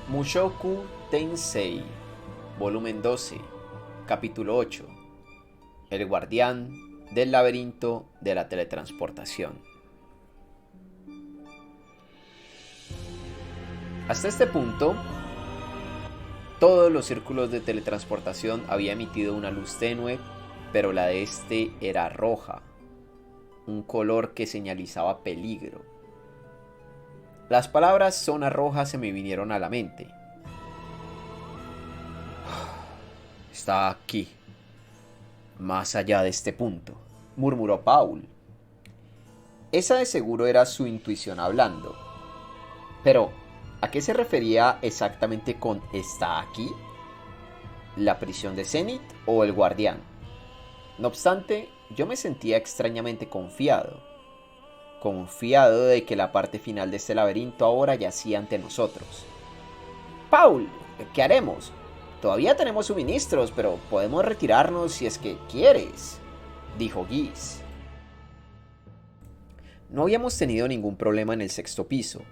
Mushoku Tensei, volumen 12, capítulo 8. El guardián del laberinto de la teletransportación. Hasta este punto, todos los círculos de teletransportación habían emitido una luz tenue, pero la de este era roja, un color que señalizaba peligro. Las palabras zona roja se me vinieron a la mente. Está aquí, más allá de este punto, murmuró Paul. Esa de seguro era su intuición hablando. Pero, ¿a qué se refería exactamente con está aquí? ¿La prisión de Zenith o el guardián? No obstante, yo me sentía extrañamente confiado de que la parte final de este laberinto ahora yacía ante nosotros. Paul, ¿qué haremos? Todavía tenemos suministros, pero podemos retirarnos si es que quieres, dijo Guis. No habíamos tenido ningún problema en el sexto piso.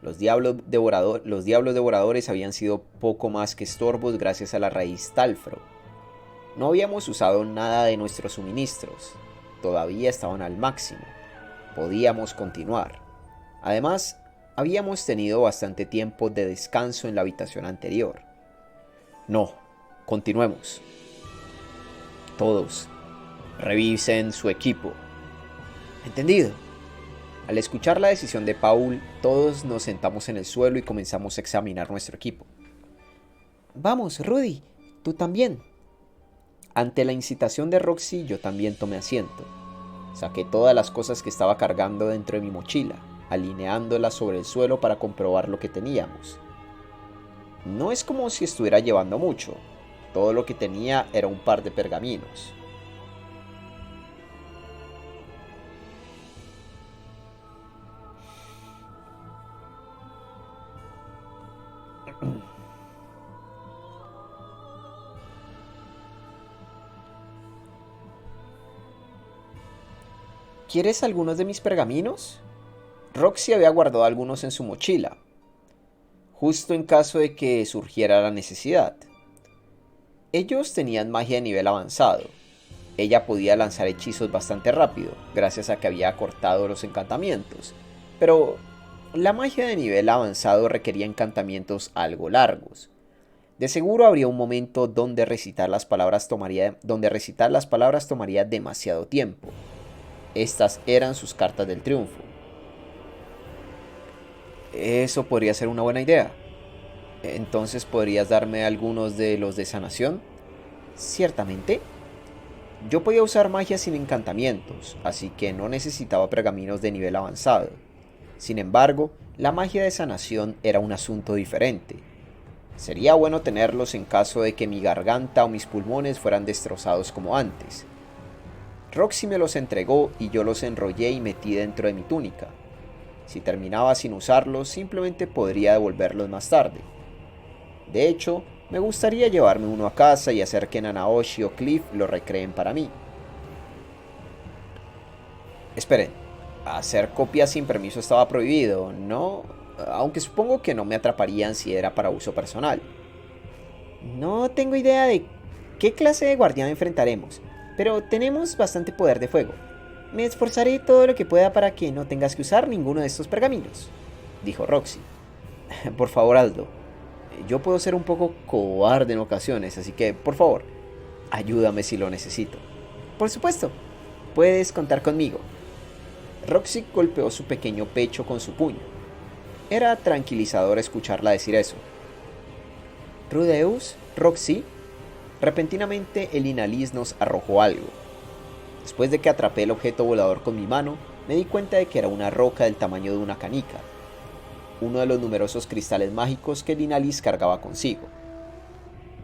Los diablos devoradores habían sido poco más que estorbos gracias a la raíz Talfro. No habíamos usado nada de nuestros suministros. Todavía estaban al máximo. Podíamos continuar. Además, habíamos tenido bastante tiempo de descanso en la habitación anterior. No, continuemos. Todos, revisen su equipo. Entendido. Al escuchar la decisión de Paul, todos nos sentamos en el suelo y comenzamos a examinar nuestro equipo. Vamos, Rudy, tú también. Ante la incitación de Roxy, yo también tomé asiento. Saqué todas las cosas que estaba cargando dentro de mi mochila, alineándolas sobre el suelo para comprobar lo que teníamos. No es como si estuviera llevando mucho. Todo lo que tenía era un par de pergaminos. ¿Quieres algunos de mis pergaminos? Roxy había guardado algunos en su mochila, justo en caso de que surgiera la necesidad. Ellos tenían magia de nivel avanzado. Ella podía lanzar hechizos bastante rápido, gracias a que había cortado los encantamientos, pero la magia de nivel avanzado requería encantamientos algo largos. De seguro habría un momento donde recitar las palabras tomaría demasiado tiempo. Estas eran sus cartas del triunfo. Eso podría ser una buena idea. Entonces, ¿podrías darme algunos de los de sanación? Ciertamente. Yo podía usar magia sin encantamientos, así que no necesitaba pergaminos de nivel avanzado. Sin embargo, la magia de sanación era un asunto diferente. Sería bueno tenerlos en caso de que mi garganta o mis pulmones fueran destrozados como antes. Roxy me los entregó y yo los enrollé y metí dentro de mi túnica. Si terminaba sin usarlos, simplemente podría devolverlos más tarde. De hecho, me gustaría llevarme uno a casa y hacer que Nanaoshi o Cliff lo recreen para mí. Esperen, hacer copias sin permiso estaba prohibido, ¿no? Aunque supongo que no me atraparían si era para uso personal. No tengo idea de qué clase de guardián enfrentaremos, pero tenemos bastante poder de fuego. Me esforzaré todo lo que pueda para que no tengas que usar ninguno de estos pergaminos, dijo Roxy. Por favor, Aldo. Yo puedo ser un poco cobarde en ocasiones, así que, por favor, ayúdame si lo necesito. Por supuesto, puedes contar conmigo. Roxy golpeó su pequeño pecho con su puño. Era tranquilizador escucharla decir eso. Rudeus, Roxy. Repentinamente el Inalis nos arrojó algo. Después de que atrapé el objeto volador con mi mano, me di cuenta de que era una roca del tamaño de una canica. Uno de los numerosos cristales mágicos que el Inalis cargaba consigo.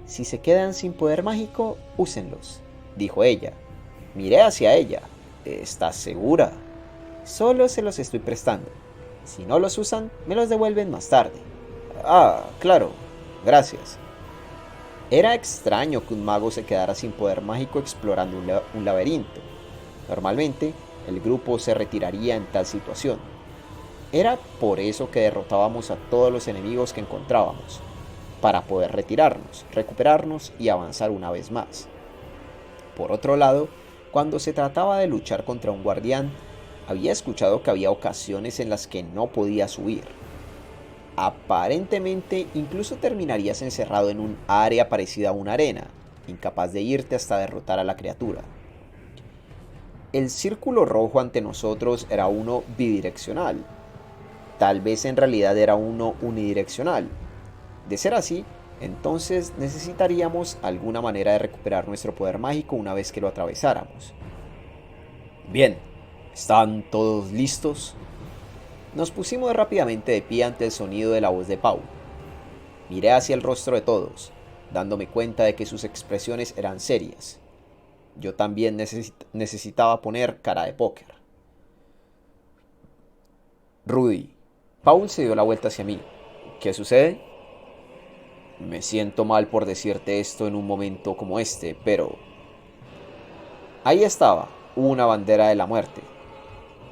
Si se quedan sin poder mágico, úsenlos, dijo ella. Miré hacia ella. ¿Estás segura? Solo se los estoy prestando. Si no los usan, me los devuelven más tarde. Ah, claro. Gracias. Era extraño que un mago se quedara sin poder mágico explorando un laberinto. Normalmente, el grupo se retiraría en tal situación. Era por eso que derrotábamos a todos los enemigos que encontrábamos, para poder retirarnos, recuperarnos y avanzar una vez más. Por otro lado, cuando se trataba de luchar contra un guardián, había escuchado que había ocasiones en las que no podías huir. Aparentemente, incluso terminarías encerrado en un área parecida a una arena, incapaz de irte hasta derrotar a la criatura. El círculo rojo ante nosotros era uno bidireccional. Tal vez en realidad era uno unidireccional. De ser así, entonces necesitaríamos alguna manera de recuperar nuestro poder mágico una vez que lo atravesáramos. Bien, ¿están todos listos? Nos pusimos rápidamente de pie ante el sonido de la voz de Paul. Miré hacia el rostro de todos, dándome cuenta de que sus expresiones eran serias. Yo también necesitaba poner cara de póker. Rudy, Paul se dio la vuelta hacia mí. ¿Qué sucede? Me siento mal por decirte esto en un momento como este, pero... Ahí estaba, una bandera de la muerte.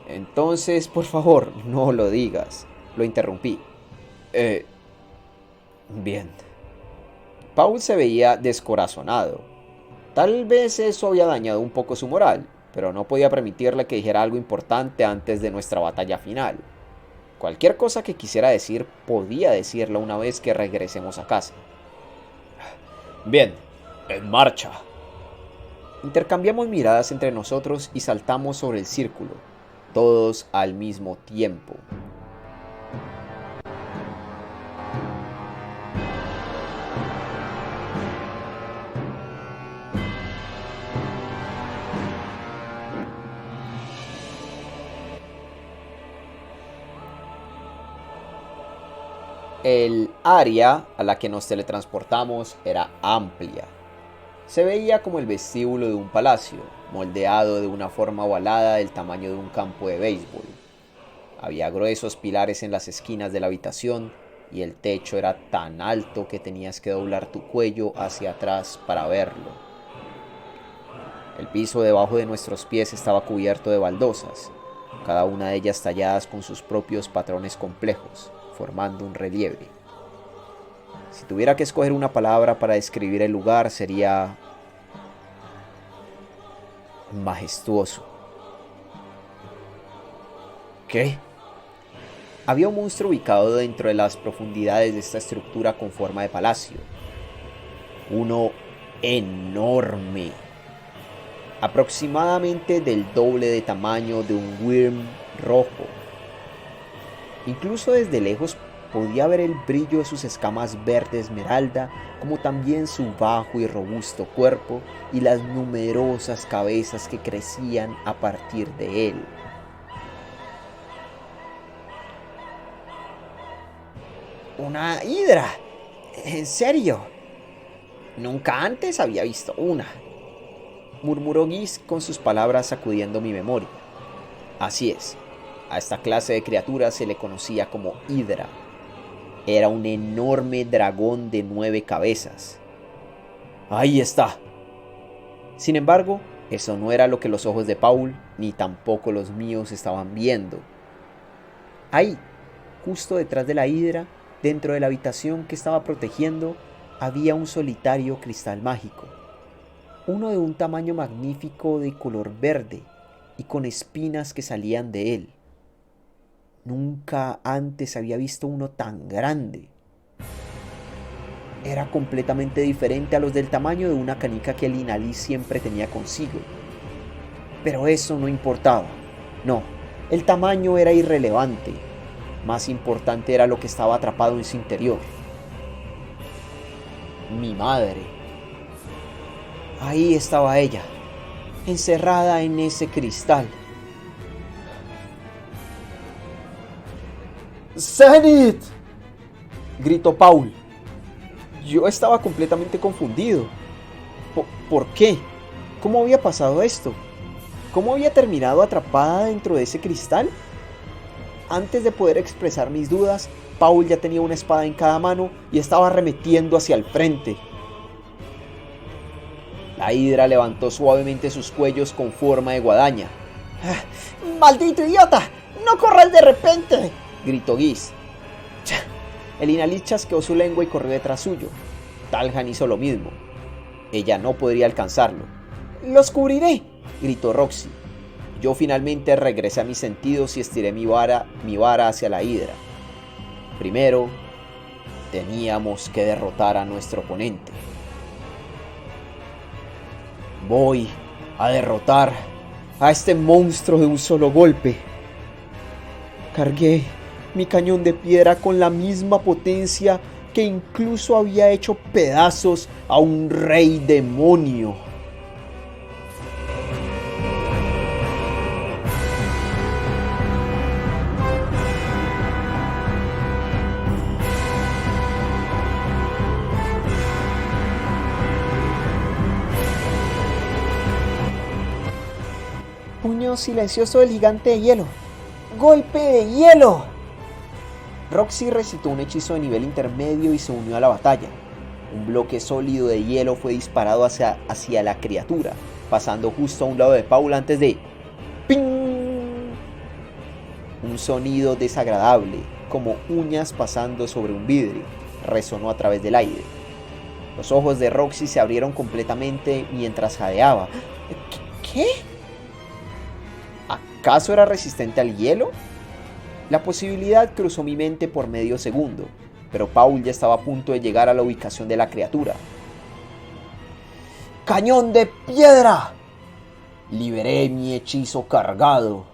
Entonces, por favor, no lo digas. Lo interrumpí. Bien. Paul se veía descorazonado. Tal vez eso había dañado un poco su moral, pero no podía permitirle que dijera algo importante antes de nuestra batalla final. Cualquier cosa que quisiera decir, podía decirla una vez que regresemos a casa. Bien, en marcha. Intercambiamos miradas entre nosotros y saltamos sobre el círculo, todos al mismo tiempo. El área a la que nos teletransportamos era amplia. Se veía como el vestíbulo de un palacio, moldeado de una forma ovalada del tamaño de un campo de béisbol. Había gruesos pilares en las esquinas de la habitación y el techo era tan alto que tenías que doblar tu cuello hacia atrás para verlo. El piso debajo de nuestros pies estaba cubierto de baldosas, cada una de ellas talladas con sus propios patrones complejos, formando un relieve. Si tuviera que escoger una palabra para describir el lugar, sería majestuoso. ¿Qué? Había un monstruo ubicado dentro de las profundidades de esta estructura con forma de palacio. Uno enorme, aproximadamente del doble de tamaño de un Wyrm rojo. Incluso desde lejos podía ver el brillo de sus escamas verde esmeralda, como también su bajo y robusto cuerpo y las numerosas cabezas que crecían a partir de él. ¡Una hidra! ¿En serio? Nunca antes había visto una, murmuró Guis con sus palabras sacudiendo mi memoria. Así es, a esta clase de criatura se le conocía como hidra. Era un enorme dragón de 9 cabezas. ¡Ahí está! Sin embargo, eso no era lo que los ojos de Paul, ni tampoco los míos estaban viendo. Ahí, justo detrás de la hidra, dentro de la habitación que estaba protegiendo, había un solitario cristal mágico. Uno de un tamaño magnífico de color verde y con espinas que salían de él. Nunca antes había visto uno tan grande. Era completamente diferente a los del tamaño de una canica que el Inalí siempre tenía consigo. Pero eso no importaba. No, el tamaño era irrelevante. Más importante era lo que estaba atrapado en su interior. Mi madre. Ahí estaba ella, encerrada en ese cristal. ¡Zenith!, gritó Paul. Yo estaba completamente confundido. ¿Por qué? ¿Cómo había pasado esto? ¿Cómo había terminado atrapada dentro de ese cristal? Antes de poder expresar mis dudas, Paul ya tenía una espada en cada mano y estaba arremetiendo hacia el frente. La hidra levantó suavemente sus cuellos con forma de guadaña. ¡Maldito idiota! ¡No corras de repente! gritó Giz. El Inalis chasqueó su lengua y corrió detrás suyo. Talhan hizo lo mismo. Ella no podría alcanzarlo. ¡Los cubriré!, gritó Roxy. Yo finalmente regresé a mis sentidos y estiré mi vara hacia la hidra. Primero, teníamos que derrotar a nuestro oponente. Voy a derrotar a este monstruo de un solo golpe. Cargué mi cañón de piedra con la misma potencia que incluso había hecho pedazos a un rey demonio. Puño silencioso del gigante de hielo. ¡Golpe de hielo! Roxy recitó un hechizo de nivel intermedio y se unió a la batalla. Un bloque sólido de hielo fue disparado hacia la criatura, pasando justo a un lado de Paul antes de ¡ping! Un sonido desagradable, como uñas pasando sobre un vidrio, resonó a través del aire. Los ojos de Roxy se abrieron completamente mientras jadeaba. ¿Qué? ¿Acaso era resistente al hielo? La posibilidad cruzó mi mente por medio segundo, pero Paul ya estaba a punto de llegar a la ubicación de la criatura. ¡Cañón de piedra! Liberé mi hechizo cargado.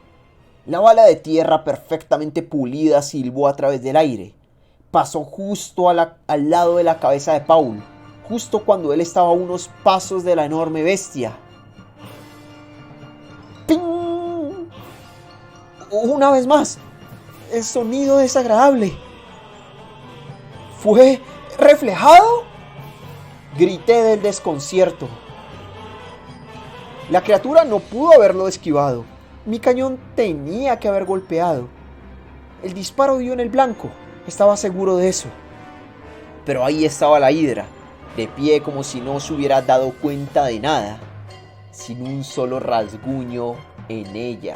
La bala de tierra perfectamente pulida silbó a través del aire. Pasó justo al lado de la cabeza de Paul, justo cuando él estaba a unos pasos de la enorme bestia. ¡Ping! Una vez más, el sonido desagradable. ¿Fue reflejado? Grité del desconcierto. La criatura no pudo haberlo esquivado. Mi cañón tenía que haber golpeado. El disparo dio en el blanco. Estaba seguro de eso. Pero ahí estaba la hidra, de pie como si no se hubiera dado cuenta de nada, sin un solo rasguño en ella.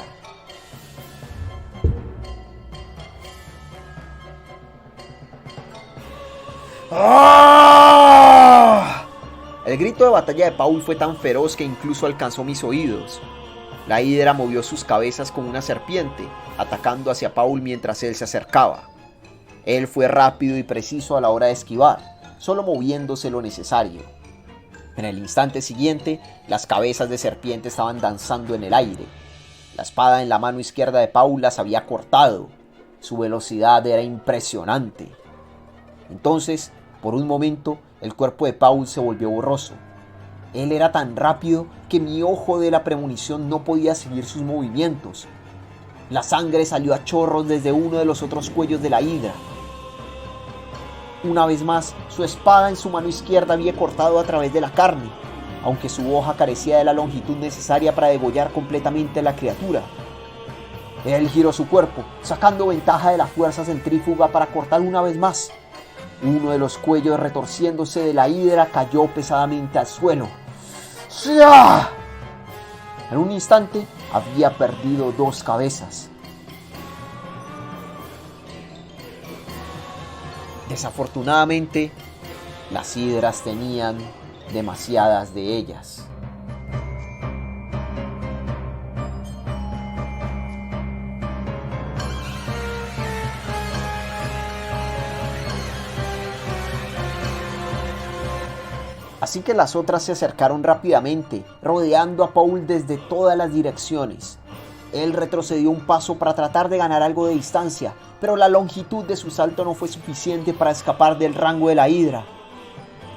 ¡Ah! El grito de batalla de Paul fue tan feroz que incluso alcanzó mis oídos. La hidra movió sus cabezas como una serpiente, atacando hacia Paul mientras él se acercaba. Él fue rápido y preciso a la hora de esquivar, solo moviéndose lo necesario. En el instante siguiente, las cabezas de serpiente estaban danzando en el aire. La espada en la mano izquierda de Paul las había cortado. Su velocidad era impresionante. Entonces, por un momento, el cuerpo de Paul se volvió borroso. Él era tan rápido que mi ojo de la premonición no podía seguir sus movimientos. La sangre salió a chorros desde uno de los otros cuellos de la hidra. Una vez más, su espada en su mano izquierda había cortado a través de la carne, aunque su hoja carecía de la longitud necesaria para degollar completamente a la criatura. Él giró su cuerpo, sacando ventaja de la fuerza centrífuga para cortar una vez más. Uno de los cuellos retorciéndose de la hidra cayó pesadamente al suelo. ¡Sia! En un instante había perdido 2 cabezas. Desafortunadamente, las hidras tenían demasiadas de ellas. Así que las otras se acercaron rápidamente, rodeando a Paul desde todas las direcciones. Él retrocedió un paso para tratar de ganar algo de distancia, pero la longitud de su salto no fue suficiente para escapar del rango de la hidra.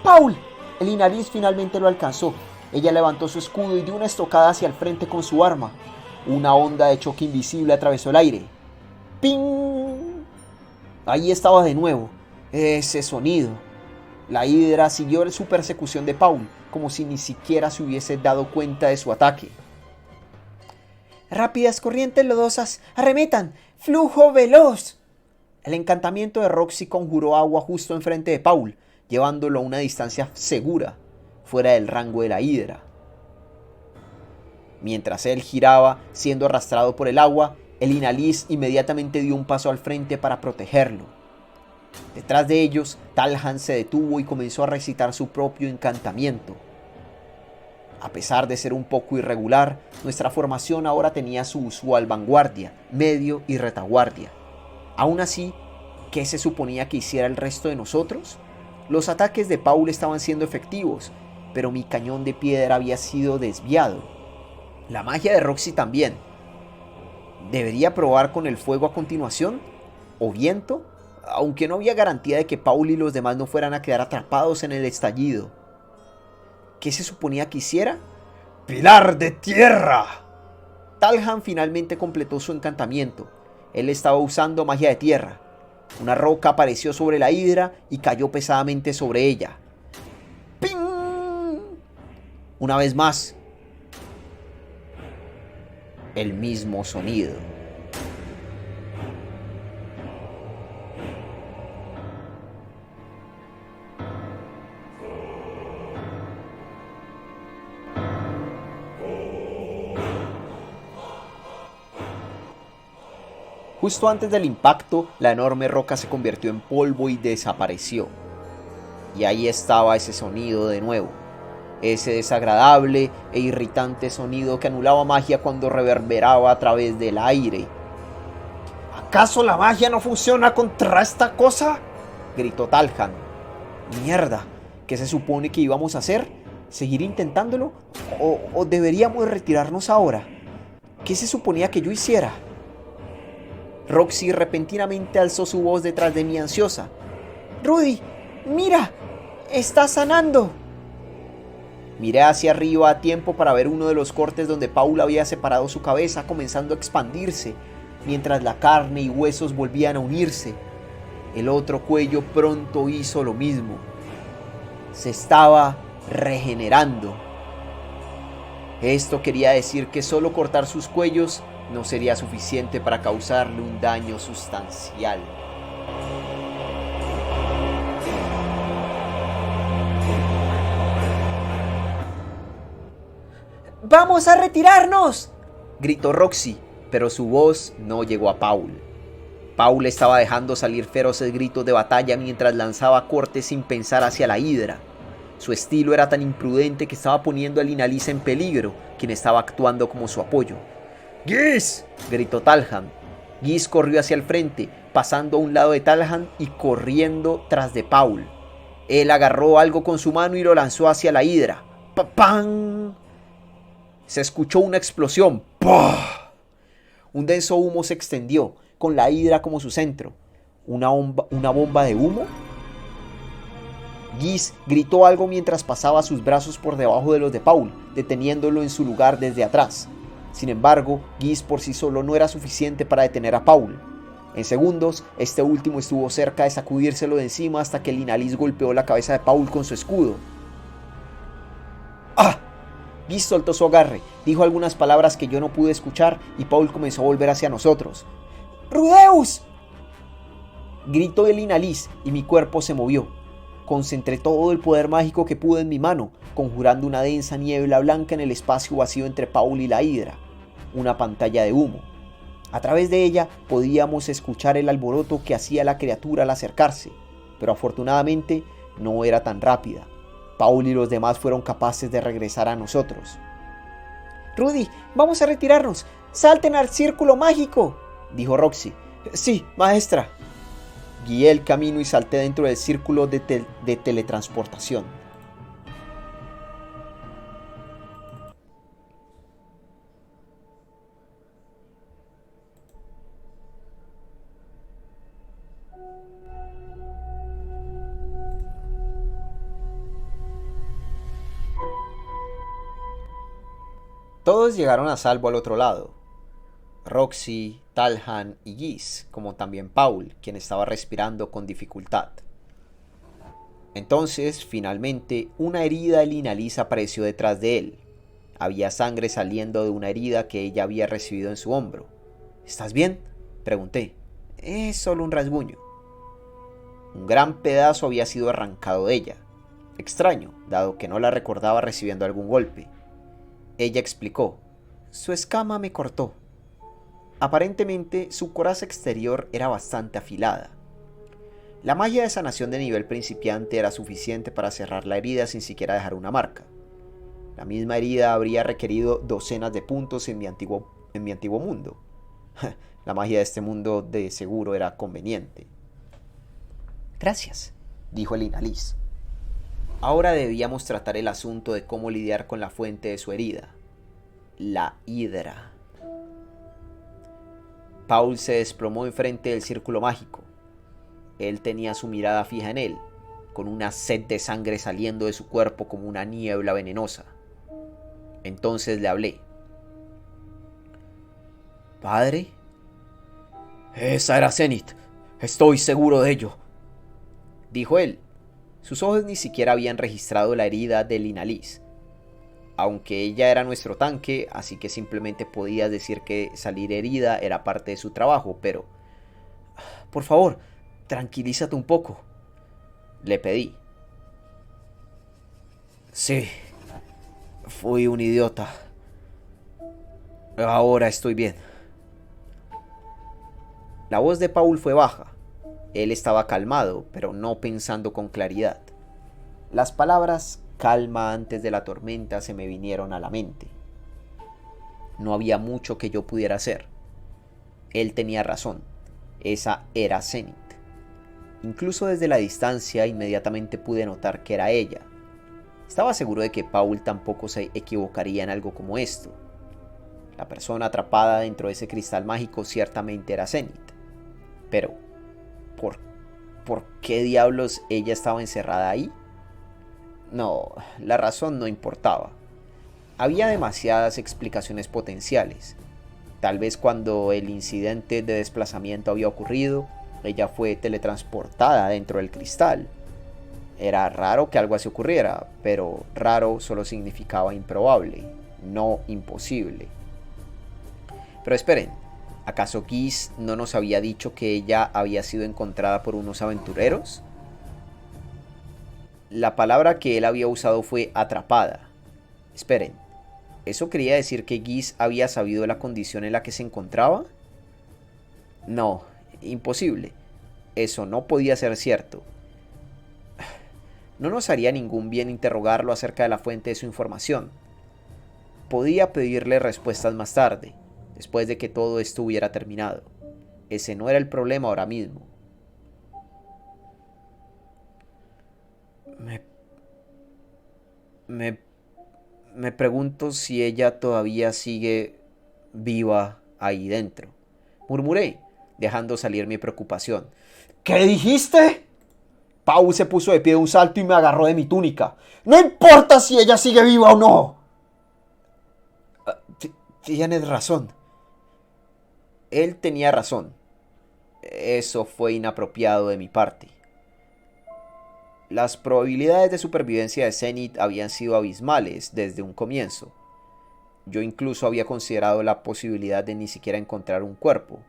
¡Paul! El Inaris finalmente lo alcanzó. Ella levantó su escudo y dio una estocada hacia el frente con su arma. Una onda de choque invisible atravesó el aire. ¡Ping! Ahí estaba de nuevo, ese sonido. La hidra siguió su persecución de Paul, como si ni siquiera se hubiese dado cuenta de su ataque. ¡Rápidas corrientes lodosas! ¡Arremetan! ¡Flujo veloz! El encantamiento de Roxy conjuró agua justo enfrente de Paul, llevándolo a una distancia segura, fuera del rango de la hidra. Mientras él giraba, siendo arrastrado por el agua, El Inalís inmediatamente dio un paso al frente para protegerlo. Detrás de ellos, Talhan se detuvo y comenzó a recitar su propio encantamiento. A pesar de ser un poco irregular, nuestra formación ahora tenía su usual vanguardia, medio y retaguardia. Aún así, ¿qué se suponía que hiciera el resto de nosotros? Los ataques de Paul estaban siendo efectivos, pero mi cañón de piedra había sido desviado. La magia de Roxy también. ¿Debería probar con el fuego a continuación? ¿O viento? Aunque no había garantía de que Paul y los demás no fueran a quedar atrapados en el estallido. ¿Qué se suponía que hiciera? ¡Pilar de tierra! Talhan finalmente completó su encantamiento. Él estaba usando magia de tierra. Una roca apareció sobre la hidra y cayó pesadamente sobre ella. ¡Ping! Una vez más. El mismo sonido. Justo antes del impacto, la enorme roca se convirtió en polvo y desapareció. Y ahí estaba ese sonido de nuevo. Ese desagradable e irritante sonido que anulaba magia cuando reverberaba a través del aire. ¿Acaso la magia no funciona contra esta cosa?, gritó Talhan. Mierda, ¿qué se supone que íbamos a hacer? ¿Seguir intentándolo? ¿O deberíamos retirarnos ahora? ¿Qué se suponía que yo hiciera? Roxy repentinamente alzó su voz detrás de mí ansiosa. ¡Rudy! ¡Mira! ¡Está sanando! Miré hacia arriba a tiempo para ver uno de los cortes donde Paul había separado su cabeza, comenzando a expandirse, mientras la carne y huesos volvían a unirse. El otro cuello pronto hizo lo mismo. Se estaba regenerando. Esto quería decir que solo cortar sus cuellos no sería suficiente para causarle un daño sustancial. ¡Vamos a retirarnos!, gritó Roxy, pero su voz no llegó a Paul. Paul estaba dejando salir feroces gritos de batalla mientras lanzaba cortes sin pensar hacia la hidra. Su estilo era tan imprudente que estaba poniendo a Inalís en peligro, quien estaba actuando como su apoyo. ¡Gis!, gritó Talhan. Gis corrió hacia el frente, pasando a un lado de Talhan y corriendo tras de Paul. Él agarró algo con su mano y lo lanzó hacia la hidra. ¡Pam! Se escuchó una explosión. ¡Pah! Un denso humo se extendió, con la hidra como su centro. ¿Una bomba de humo? Gis gritó algo mientras pasaba sus brazos por debajo de los de Paul, deteniéndolo en su lugar desde atrás. Sin embargo, Gis por sí solo no era suficiente para detener a Paul. En segundos, este último estuvo cerca de sacudírselo de encima hasta que el Inalís golpeó la cabeza de Paul con su escudo. ¡Ah! Gis soltó su agarre, dijo algunas palabras que yo no pude escuchar y Paul comenzó a volver hacia nosotros. ¡Rudeus!, gritó el Inalís y mi cuerpo se movió. Concentré todo el poder mágico que pude en mi mano, conjurando una densa niebla blanca en el espacio vacío entre Paul y la hidra. Una pantalla de humo. A través de ella podíamos escuchar el alboroto que hacía la criatura al acercarse, pero afortunadamente no era tan rápida. Paul y los demás fueron capaces de regresar a nosotros. «Rudy, vamos a retirarnos. ¡Salten al círculo mágico!», dijo Roxy. «Sí, maestra». Guié el camino y salté dentro del círculo de teletransportación. Todos llegaron a salvo al otro lado. Roxy, Talhan y Gis, como también Paul, quien estaba respirando con dificultad. Entonces, finalmente, una herida de Inalís apareció detrás de él. Había sangre saliendo de una herida que ella había recibido en su hombro. ¿Estás bien?, pregunté. Es solo un rasguño. Un gran pedazo había sido arrancado de ella. Extraño, dado que no la recordaba recibiendo algún golpe. Ella explicó. Su escama me cortó. Aparentemente, su coraza exterior era bastante afilada. La magia de sanación de nivel principiante era suficiente para cerrar la herida sin siquiera dejar una marca. La misma herida habría requerido docenas de puntos en mi antiguo mundo. La magia de este mundo de seguro era conveniente. Gracias, dijo el Inalis. Ahora debíamos tratar el asunto de cómo lidiar con la fuente de su herida, la hidra. Paul se desplomó enfrente del círculo mágico. Él tenía su mirada fija en él, con una sed de sangre saliendo de su cuerpo como una niebla venenosa. Entonces le hablé. ¿Padre? Esa era Zenith. Estoy seguro de ello, dijo él. Sus ojos ni siquiera habían registrado la herida del Inalis. Aunque ella era nuestro tanque, así que simplemente podías decir que salir herida era parte de su trabajo, pero... Por favor, tranquilízate un poco, le pedí. Sí, fui un idiota. Ahora estoy bien. La voz de Paul fue baja. Él estaba calmado, pero no pensando con claridad. Las palabras calma antes de la tormenta se me vinieron a la mente. No había mucho que yo pudiera hacer. Él tenía razón. Esa era Zenith. Incluso desde la distancia inmediatamente pude notar que era ella. Estaba seguro de que Paul tampoco se equivocaría en algo como esto. La persona atrapada dentro de ese cristal mágico ciertamente era Zenith. Pero, ¿por qué diablos ella estaba encerrada ahí? No, la razón no importaba. Había demasiadas explicaciones potenciales. Tal vez cuando el incidente de desplazamiento había ocurrido, ella fue teletransportada dentro del cristal. Era raro que algo así ocurriera, pero raro solo significaba improbable, no imposible. Pero esperen, ¿acaso Geese no nos había dicho que ella había sido encontrada por unos aventureros? La palabra que él había usado fue atrapada. Esperen, ¿eso quería decir que Geese había sabido la condición en la que se encontraba? No, imposible. Eso no podía ser cierto. No nos haría ningún bien interrogarlo acerca de la fuente de su información. Podía pedirle respuestas más tarde, después de que todo esto hubiera terminado. Ese no era el problema ahora mismo. Me pregunto si ella todavía sigue viva ahí dentro, murmuré, dejando salir mi preocupación. ¿Qué dijiste? Paul se puso de pie de un salto y me agarró de mi túnica. No importa si ella sigue viva o no. Tienes razón. Él tenía razón. Eso fue inapropiado de mi parte. Las probabilidades de supervivencia de Zenith habían sido abismales desde un comienzo. Yo incluso había considerado la posibilidad de ni siquiera encontrar un cuerpo.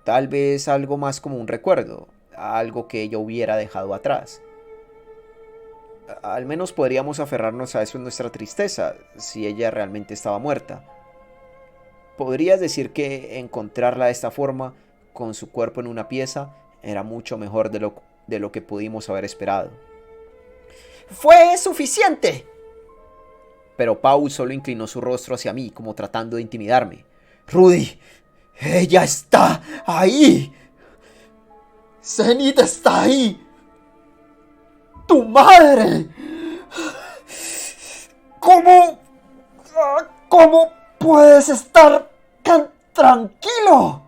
Tal vez algo más como un recuerdo, algo que ella hubiera dejado atrás. Al menos podríamos aferrarnos a eso en nuestra tristeza, si ella realmente estaba muerta. Podrías decir que encontrarla de esta forma, con su cuerpo en una pieza, era mucho mejor de lo que pudimos haber esperado. ¡Fue suficiente! Pero Paul solo inclinó su rostro hacia mí, como tratando de intimidarme. ¡Rudy! ¡Ella está ahí! ¡Zenith está ahí! ¡Tu madre! ¿Cómo puedes estar tan tranquilo?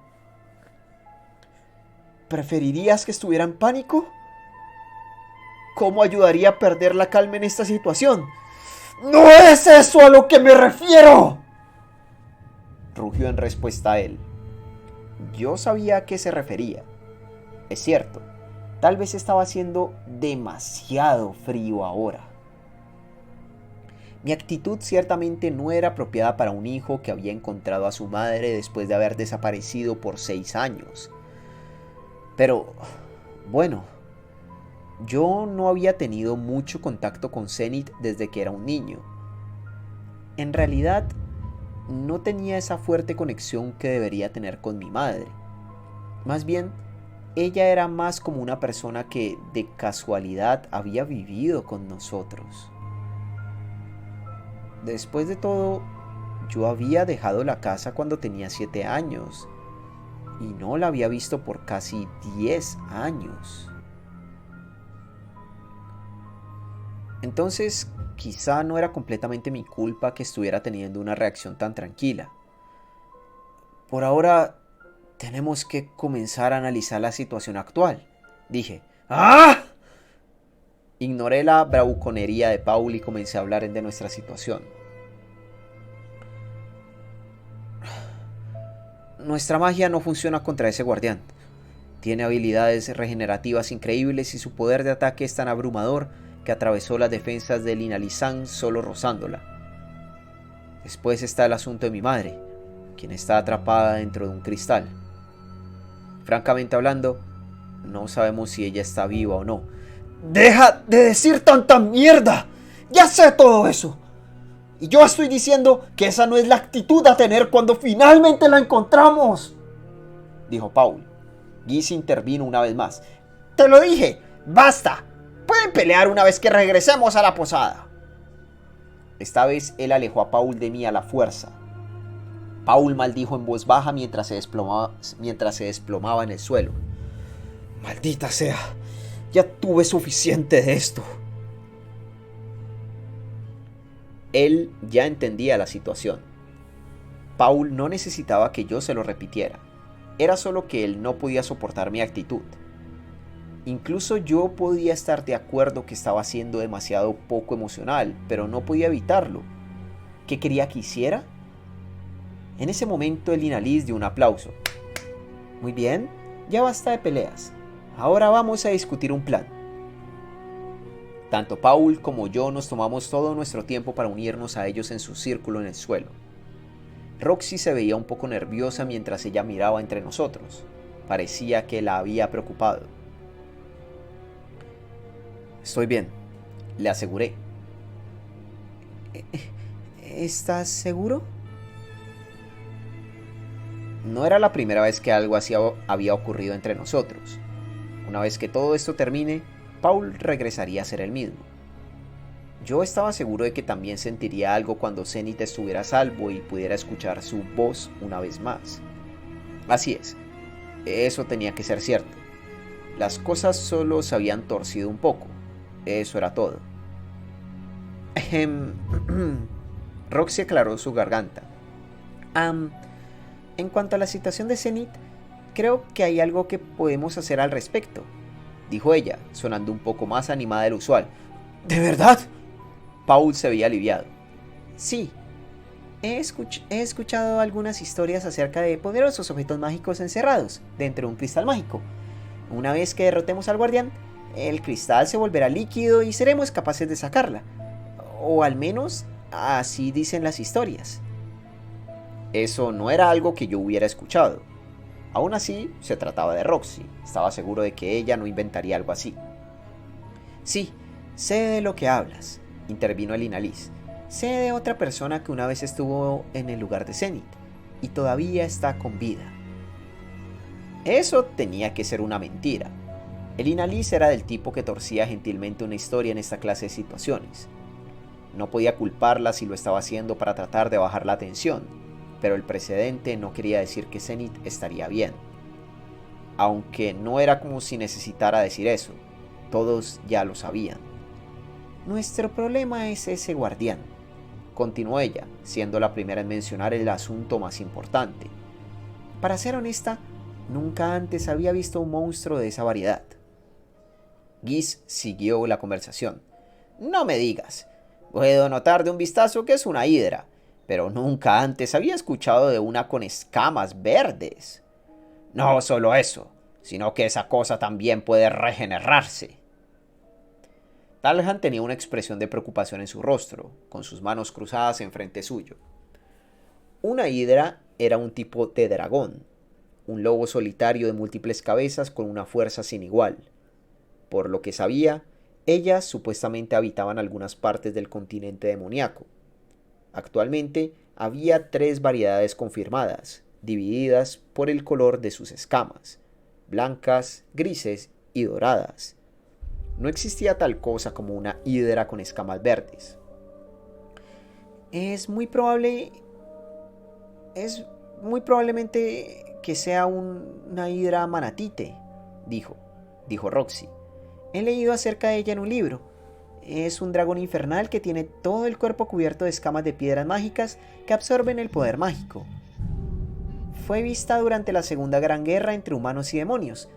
¿Preferirías que estuviera en pánico? ¿Cómo ayudaría a perder la calma en esta situación? ¡No es eso a lo que me refiero!, rugió en respuesta a él. Yo sabía a qué se refería. Es cierto, tal vez estaba haciendo demasiado frío ahora. Mi actitud ciertamente no era apropiada para un hijo que había encontrado a su madre después de haber desaparecido por 6 años. Pero, bueno, yo no había tenido mucho contacto con Zenith desde que era un niño. En realidad, no tenía esa fuerte conexión que debería tener con mi madre. Más bien, ella era más como una persona que de casualidad había vivido con nosotros. Después de todo, yo había dejado la casa cuando tenía 7 años y no la había visto por casi 10 años. Entonces, quizá no era completamente mi culpa que estuviera teniendo una reacción tan tranquila. Por ahora, tenemos que comenzar a analizar la situación actual, dije. ¡Ah! Ignoré la bravuconería de Paul y comencé a hablar de nuestra situación. Nuestra magia no funciona contra ese guardián. Tiene habilidades regenerativas increíbles y su poder de ataque es tan abrumador que atravesó las defensas de Linalizán solo rozándola. Después está el asunto de mi madre, quien está atrapada dentro de un cristal. Francamente hablando, no sabemos si ella está viva o no. ¡Deja de decir tanta mierda! ¡Ya sé todo eso! Y yo estoy diciendo que esa no es la actitud a tener cuando finalmente la encontramos, dijo Paul. Giz intervino una vez más. Te lo dije, basta. Pueden pelear una vez que regresemos a la posada. Esta vez él alejó a Paul de mí a la fuerza. Paul maldijo en voz baja mientras se desplomaba en el suelo. Maldita sea, ya tuve suficiente de esto. Él ya entendía la situación. Paul no necesitaba que yo se lo repitiera. Era solo que él no podía soportar mi actitud. Incluso yo podía estar de acuerdo que estaba siendo demasiado poco emocional, pero no podía evitarlo. ¿Qué quería que hiciera? En ese momento el Inalis dio un aplauso. Muy bien, ya basta de peleas. Ahora vamos a discutir un plan. Tanto Paul como yo nos tomamos todo nuestro tiempo para unirnos a ellos en su círculo en el suelo. Roxy se veía un poco nerviosa mientras ella miraba entre nosotros. Parecía que la había preocupado. Estoy bien, le aseguré. ¿Estás seguro? No era la primera vez que algo así había ocurrido entre nosotros. Una vez que todo esto termine, Paul regresaría a ser el mismo. Yo estaba seguro de que también sentiría algo cuando Zenith estuviera a salvo y pudiera escuchar su voz una vez más. Así es, eso tenía que ser cierto. Las cosas solo se habían torcido un poco, eso era todo. Roxy aclaró su garganta. En cuanto a la situación de Zenith, creo que hay algo que podemos hacer al respecto, dijo ella, sonando un poco más animada del usual. ¿De verdad? Paul se veía aliviado. Sí, he escuchado algunas historias acerca de poderosos objetos mágicos encerrados dentro de un cristal mágico. Una vez que derrotemos al guardián, el cristal se volverá líquido y seremos capaces de sacarla. O al menos así dicen las historias. Eso no era algo que yo hubiera escuchado. Aún así, se trataba de Roxy. Estaba seguro de que ella no inventaría algo así. Sí, sé de lo que hablas, intervino el Inalis. Sé de otra persona que una vez estuvo en el lugar de Zenith y todavía está con vida. Eso tenía que ser una mentira. El Inalis era del tipo que torcía gentilmente una historia en esta clase de situaciones. No podía culparla si lo estaba haciendo para tratar de bajar la tensión, pero el precedente no quería decir que Zenith estaría bien. Aunque no era como si necesitara decir eso, todos ya lo sabían. Nuestro problema es ese guardián, continuó ella, siendo la primera en mencionar el asunto más importante. Para ser honesta, nunca antes había visto un monstruo de esa variedad. Giz siguió la conversación. No me digas, puedo notar de un vistazo que es una hidra, pero nunca antes había escuchado de una con escamas verdes. No solo eso, sino que esa cosa también puede regenerarse. Talhan tenía una expresión de preocupación en su rostro, con sus manos cruzadas enfrente suyo. Una hidra era un tipo de dragón, un lobo solitario de múltiples cabezas con una fuerza sin igual. Por lo que sabía, ellas supuestamente habitaban algunas partes del continente demoníaco. Actualmente, Había 3 variedades confirmadas, divididas por el color de sus escamas, blancas, grises y doradas. No existía tal cosa como una hidra con escamas verdes. Es muy probable... Es muy probablemente que sea una hidra manatite, dijo Roxy. He leído acerca de ella en un libro. Es un dragón infernal que tiene todo el cuerpo cubierto de escamas de piedras mágicas que absorben el poder mágico. Fue vista durante la Segunda Gran Guerra entre humanos y demonios,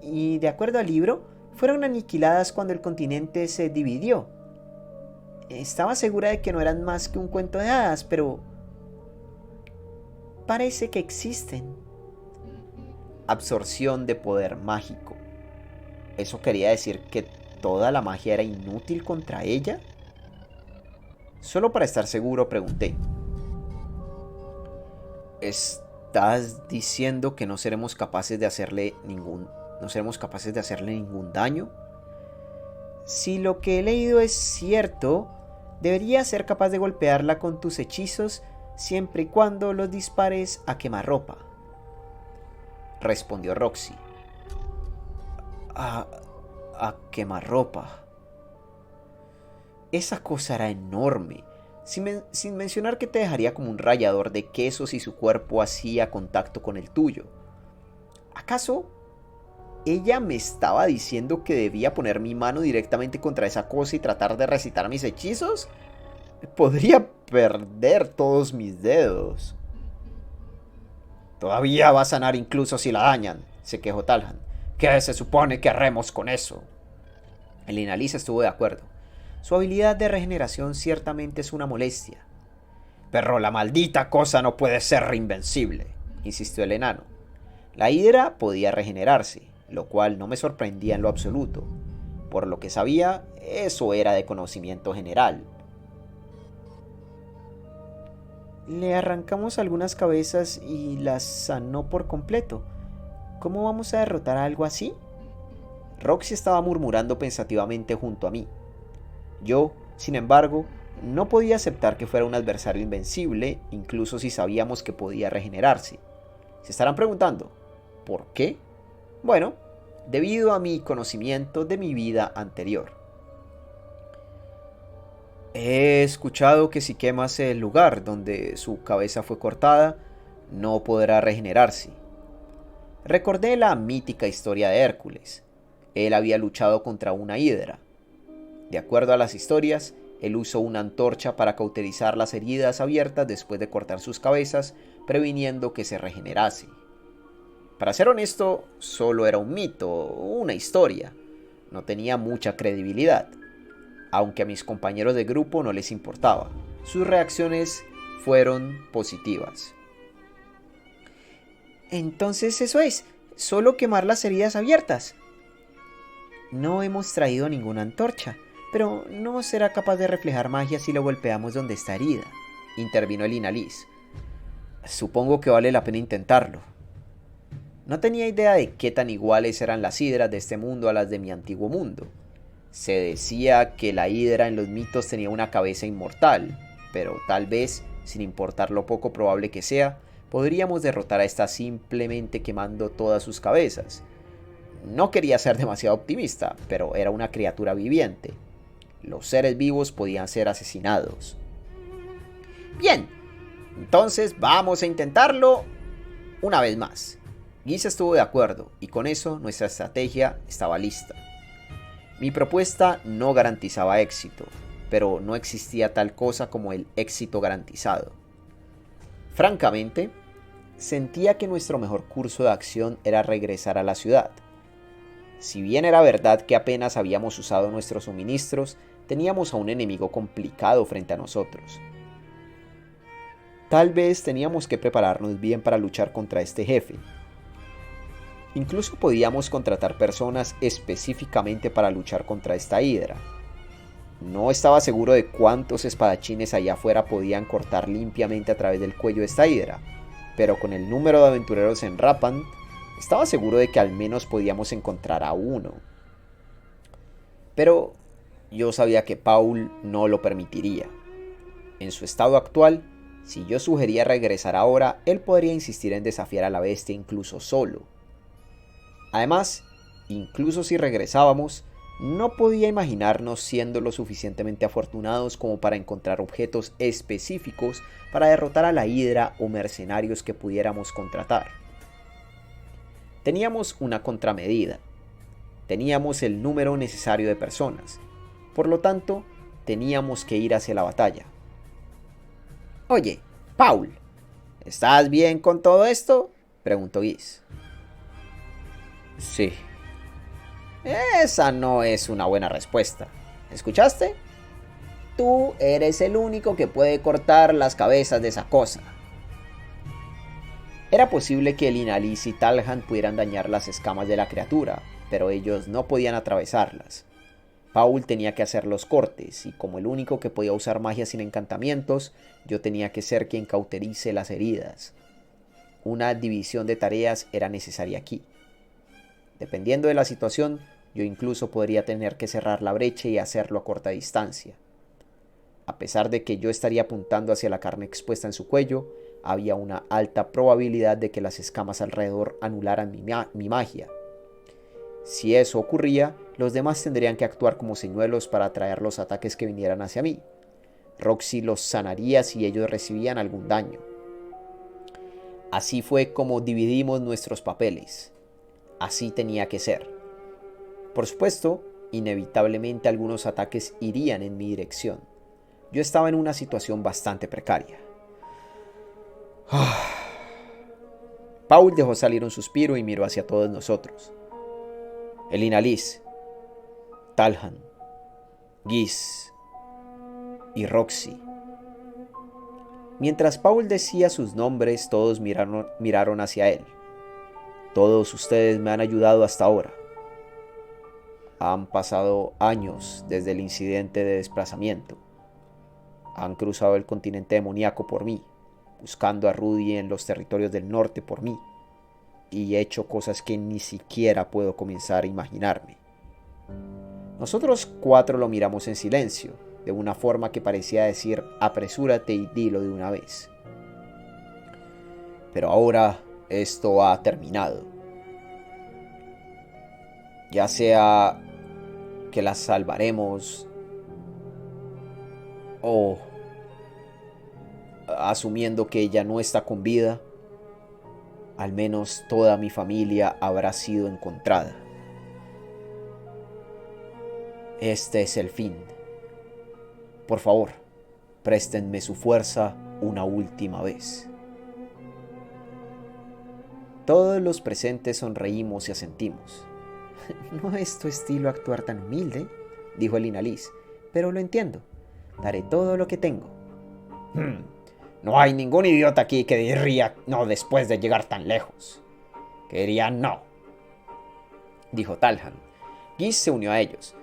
y de acuerdo al libro, fueron aniquiladas cuando el continente se dividió. Estaba segura de que no eran más que un cuento de hadas, pero parece que existen. Absorción de poder mágico. ¿Eso quería decir que toda la magia era inútil contra ella? Solo para estar seguro pregunté. ¿Estás diciendo que no seremos capaces de hacerle ningún daño? Si lo que he leído es cierto, deberías ser capaz de golpearla con tus hechizos siempre y cuando los dispares a quemarropa, respondió Roxy. A quemarropa. Esa cosa era enorme, sin mencionar que te dejaría como un rallador de queso si su cuerpo hacía contacto con el tuyo. ¿Acaso ella me estaba diciendo que debía poner mi mano directamente contra esa cosa y tratar de recitar mis hechizos? Podría perder todos mis dedos. Todavía va a sanar incluso si la dañan, se quejó Talhan. ¿Qué se supone que haremos con eso? El Inalis estuvo de acuerdo. Su habilidad de regeneración ciertamente es una molestia. Pero la maldita cosa no puede ser invencible, insistió el enano. La hidra podía regenerarse, lo cual no me sorprendía en lo absoluto. Por lo que sabía, eso era de conocimiento general. Le arrancamos algunas cabezas y las sanó por completo. ¿Cómo vamos a derrotar a algo así? Roxy estaba murmurando pensativamente junto a mí. Yo, sin embargo, no podía aceptar que fuera un adversario invencible, incluso si sabíamos que podía regenerarse. Se estarán preguntando, ¿por qué? Bueno, debido a mi conocimiento de mi vida anterior. He escuchado que si quemas el lugar donde su cabeza fue cortada, no podrá regenerarse. Recordé la mítica historia de Hércules. Él había luchado contra una hidra. De acuerdo a las historias, él usó una antorcha para cauterizar las heridas abiertas después de cortar sus cabezas, previniendo que se regenerase. Para ser honesto, solo era un mito, una historia. No tenía mucha credibilidad. Aunque a mis compañeros de grupo no les importaba. Sus reacciones fueron positivas. Entonces eso es, solo quemar las heridas abiertas. No hemos traído ninguna antorcha, pero no será capaz de reflejar magia si lo golpeamos donde está herida, intervino el Inalis. Supongo que vale la pena intentarlo. No tenía idea de qué tan iguales eran las hidras de este mundo a las de mi antiguo mundo. Se decía que la hidra en los mitos tenía una cabeza inmortal, pero tal vez, sin importar lo poco probable que sea, podríamos derrotar a esta simplemente quemando todas sus cabezas. No quería ser demasiado optimista, pero era una criatura viviente. Los seres vivos podían ser asesinados. Bien, entonces vamos a intentarlo una vez más. Giza estuvo de acuerdo, y con eso nuestra estrategia estaba lista. Mi propuesta no garantizaba éxito, pero no existía tal cosa como el éxito garantizado. Francamente, sentía que nuestro mejor curso de acción era regresar a la ciudad. Si bien era verdad que apenas habíamos usado nuestros suministros, teníamos a un enemigo complicado frente a nosotros. Tal vez teníamos que prepararnos bien para luchar contra este jefe. Incluso podíamos contratar personas específicamente para luchar contra esta hidra. No estaba seguro de cuántos espadachines allá afuera podían cortar limpiamente a través del cuello de esta hidra, pero con el número de aventureros en Rappan, estaba seguro de que al menos podíamos encontrar a uno. Pero yo sabía que Paul no lo permitiría. En su estado actual, Si yo sugería regresar ahora, él podría insistir en desafiar a la bestia incluso solo. Además, incluso si regresábamos, no podía imaginarnos siendo lo suficientemente afortunados como para encontrar objetos específicos para derrotar a la Hidra o mercenarios que pudiéramos contratar. Teníamos una contramedida. Teníamos el número necesario de personas. Por lo tanto, teníamos que ir hacia la batalla. «Oye, Paul, ¿estás bien con todo esto?», preguntó Guis. «Sí». «Esa no es una buena respuesta. ¿Escuchaste? Tú eres el único que puede cortar las cabezas de esa cosa». Era posible que el Inalis y Talhan pudieran dañar las escamas de la criatura, pero ellos no podían atravesarlas. Paul tenía que hacer los cortes, y como el único que podía usar magia sin encantamientos, yo tenía que ser quien cauterice las heridas. Una división de tareas era necesaria aquí. Dependiendo de la situación, yo incluso podría tener que cerrar la brecha y hacerlo a corta distancia. A pesar de que yo estaría apuntando hacia la carne expuesta en su cuello, había una alta probabilidad de que las escamas alrededor anularan mi magia. Si eso ocurría, los demás tendrían que actuar como señuelos para atraer los ataques que vinieran hacia mí. Roxy los sanaría si ellos recibían algún daño. Así fue como dividimos nuestros papeles. Así tenía que ser. Por supuesto, inevitablemente algunos ataques irían en mi dirección. Yo estaba en una situación bastante precaria. Paul dejó salir un suspiro y miró hacia todos nosotros. El Inalis, Talhan, Guis y Roxy. Mientras Paul decía sus nombres, todos miraron hacia él. Todos ustedes me han ayudado hasta ahora. Han pasado años desde el incidente de desplazamiento. Han cruzado el continente demoníaco por mí, buscando a Rudy en los territorios del norte por mí, y he hecho cosas que ni siquiera puedo comenzar a imaginarme. Nosotros cuatro lo miramos en silencio, de una forma que parecía decir: apresúrate y dilo de una vez. Pero ahora esto ha terminado. Ya sea que la salvaremos o asumiendo que ella no está con vida, al menos toda mi familia habrá sido encontrada. Este es el fin. Por favor, préstenme su fuerza una última vez. Todos los presentes sonreímos y asentimos. «No es tu estilo actuar tan humilde», dijo el Inalis, «pero lo entiendo. Daré todo lo que tengo». «No hay ningún idiota aquí que diría no después de llegar tan lejos. Que diría no», dijo Talhan. Guis se unió a ellos.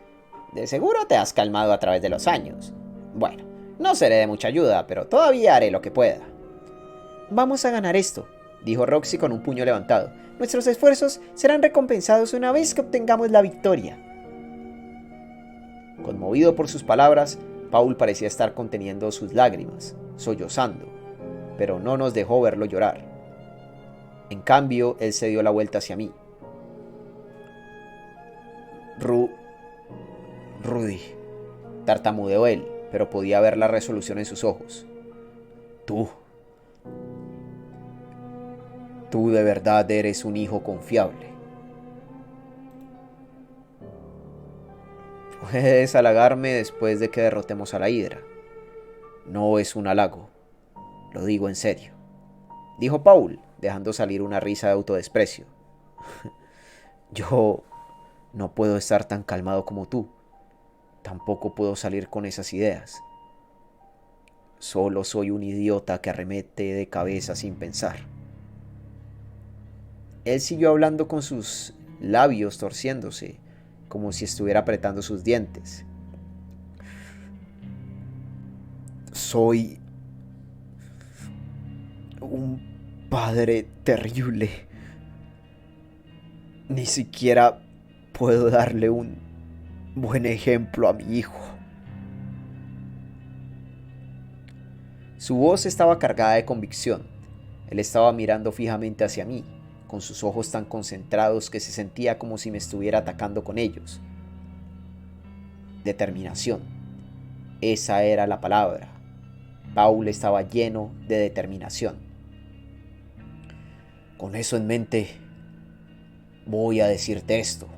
«De seguro te has calmado a través de los años. Bueno, no seré de mucha ayuda, pero todavía haré lo que pueda». «Vamos a ganar esto», dijo Roxy con un puño levantado. «Nuestros esfuerzos serán recompensados una vez que obtengamos la victoria». Conmovido por sus palabras, Paul parecía estar conteniendo sus lágrimas, sollozando, pero no nos dejó verlo llorar. En cambio, él se dio la vuelta hacia mí. Rudy, tartamudeó él, pero podía ver la resolución en sus ojos. Tú de verdad eres un hijo confiable. Puedes halagarme después de que derrotemos a la Hidra. No es un halago, lo digo en serio, dijo Paul, dejando salir una risa de autodesprecio. Yo no puedo estar tan calmado como tú. Tampoco puedo salir con esas ideas. Solo soy un idiota que arremete de cabeza sin pensar. Él siguió hablando con sus labios torciéndose, como si estuviera apretando sus dientes. Soy un padre terrible. Ni siquiera puedo darle un buen ejemplo a mi hijo. Su voz estaba cargada de convicción. Él estaba mirando fijamente hacia mí, con sus ojos tan concentrados que se sentía como si me estuviera atacando con ellos. Determinación. Esa era la palabra. Paul estaba lleno de determinación. Con eso en mente, voy a decirte esto.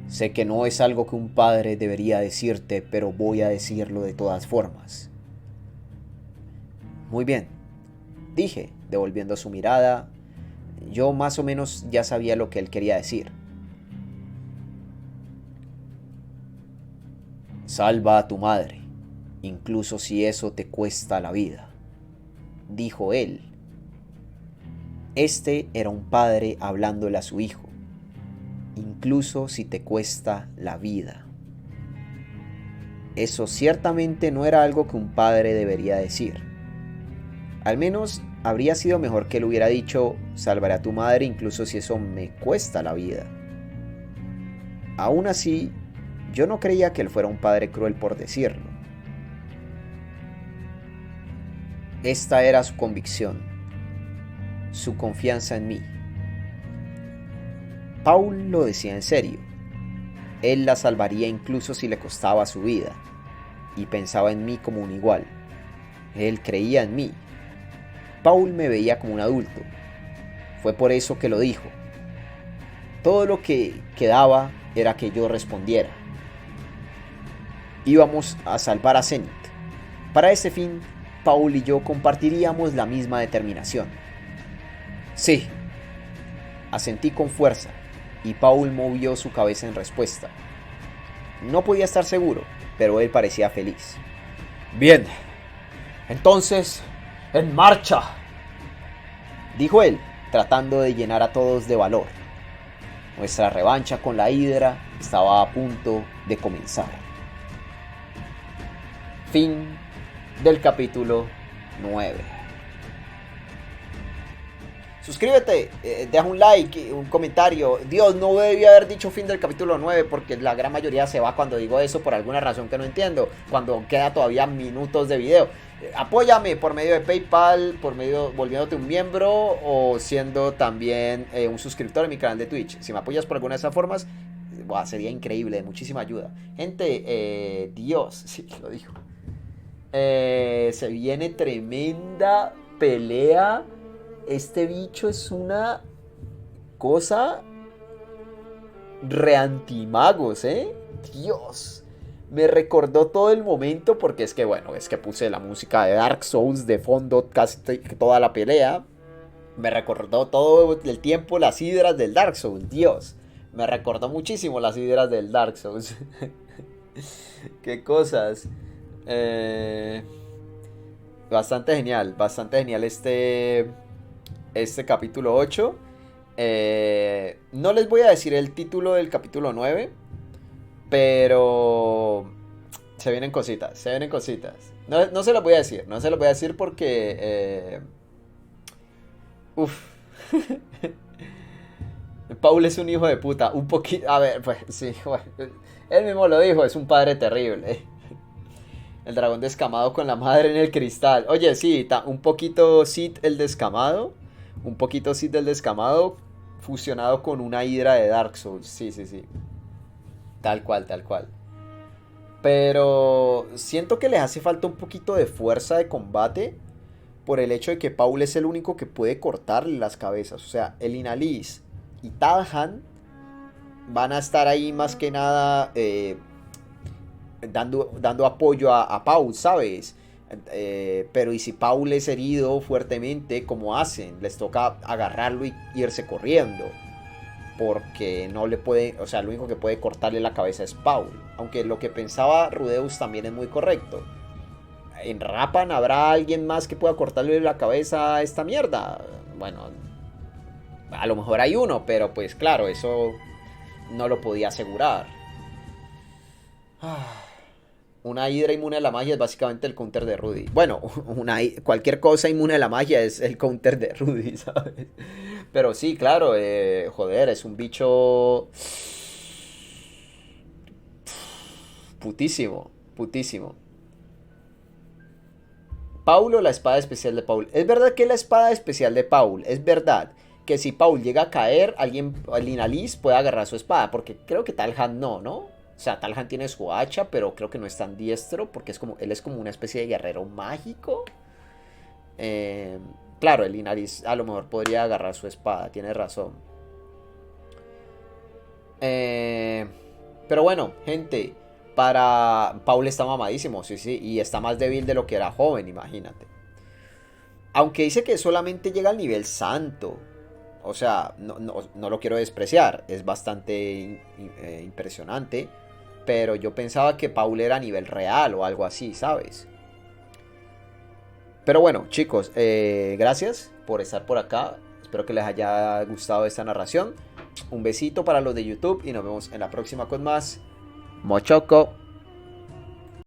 Sé que no es algo que un padre debería decirte, pero voy a decirlo de todas formas. Muy bien, dije, devolviendo su mirada. Yo más o menos ya sabía lo que él quería decir. Salva a tu madre, incluso si eso te cuesta la vida, dijo él. Este era un padre hablándole a su hijo, incluso si te cuesta la vida. Eso ciertamente no era algo que un padre debería decir. Al menos habría sido mejor que él hubiera dicho, salvaré a tu madre incluso si eso me cuesta la vida. Aún así, yo no creía que él fuera un padre cruel por decirlo. Esta era su convicción, su confianza en mí. Paul lo decía en serio. Él la salvaría incluso si le costaba su vida, y pensaba en mí como un igual. Él creía en mí. Paul me veía como un adulto. Fue por eso que lo dijo. Todo lo que quedaba era que yo respondiera. Íbamos a salvar a Zenith. Para ese fin, Paul y yo compartiríamos la misma determinación. Sí, asentí con fuerza, y Paul movió su cabeza en respuesta. No podía estar seguro, pero él parecía feliz. Bien, entonces, ¡en marcha!, dijo él, tratando de llenar a todos de valor. Nuestra revancha con la Hidra estaba a punto de comenzar. Fin del capítulo 9. Suscríbete, deja un like, un comentario. Dios, no debía haber dicho fin del capítulo 9 porque la gran mayoría se va cuando digo eso por alguna razón que no entiendo, cuando queda todavía minutos de video. Apóyame por medio de PayPal, por medio volviéndote un miembro o siendo también un suscriptor en mi canal de Twitch. Si me apoyas por alguna de esas formas, sería increíble, de muchísima ayuda. Gente, Dios, sí, lo dijo. Se viene tremenda pelea. Este bicho es una cosa re antimagos, Dios. Me recordó todo el momento porque es que, bueno, es que puse la música de Dark Souls de fondo casi toda la pelea. Me recordó todo el tiempo las hidras del Dark Souls, Dios. Me recordó muchísimo las hidras del Dark Souls. Qué cosas. Bastante genial este capítulo 8. No les voy a decir el título del capítulo 9, pero se vienen cositas. No se los voy a decir porque Paul es un hijo de puta, un poquito, a ver, pues sí, bueno, él mismo lo dijo, es un padre terrible. El dragón descamado con la madre en el cristal. Oye, sí, un poquito Sid el descamado. Un poquito Sid el descamado fusionado con una hidra de Dark Souls. Sí. Tal cual. Pero siento que les hace falta un poquito de fuerza de combate por el hecho de que Paul es el único que puede cortarle las cabezas. O sea, el Inalis y Talhan van a estar ahí más que nada dando apoyo a Paul, ¿sabes? Pero y si Paul es herido fuertemente, ¿cómo hacen? Les toca agarrarlo y irse corriendo. Porque no le puede, o sea, lo único que puede cortarle la cabeza es Paul. Aunque lo que pensaba Rudeus también es muy correcto. En Rapan habrá alguien más que pueda cortarle la cabeza a esta mierda. Bueno, a lo mejor hay uno, pero pues claro, eso no lo podía asegurar. Una hidra inmune a la magia es básicamente el counter de Rudy. Bueno, cualquier cosa inmune a la magia es el counter de Rudy, ¿sabes? Pero sí, claro, joder, es un bicho putísimo. Paul o la espada especial de Paul. Es verdad que la espada especial de Paul, es verdad que si Paul llega a caer, alguien, Liz puede agarrar su espada, porque creo que Talhan no. O sea, Talhan tiene su hacha, pero creo que no es tan diestro, porque es como, él es como una especie de guerrero mágico. Claro, el Inaris a lo mejor podría agarrar su espada, tiene razón. Pero bueno, gente, Paul está mamadísimo, sí, y está más débil de lo que era joven, imagínate. Aunque dice que solamente llega al nivel santo. O sea, no lo quiero despreciar, es bastante impresionante. Pero yo pensaba que Paul era a nivel real o algo así, ¿sabes? Pero bueno, chicos, gracias por estar por acá. Espero que les haya gustado esta narración. Un besito para los de YouTube y nos vemos en la próxima con más Mochoco.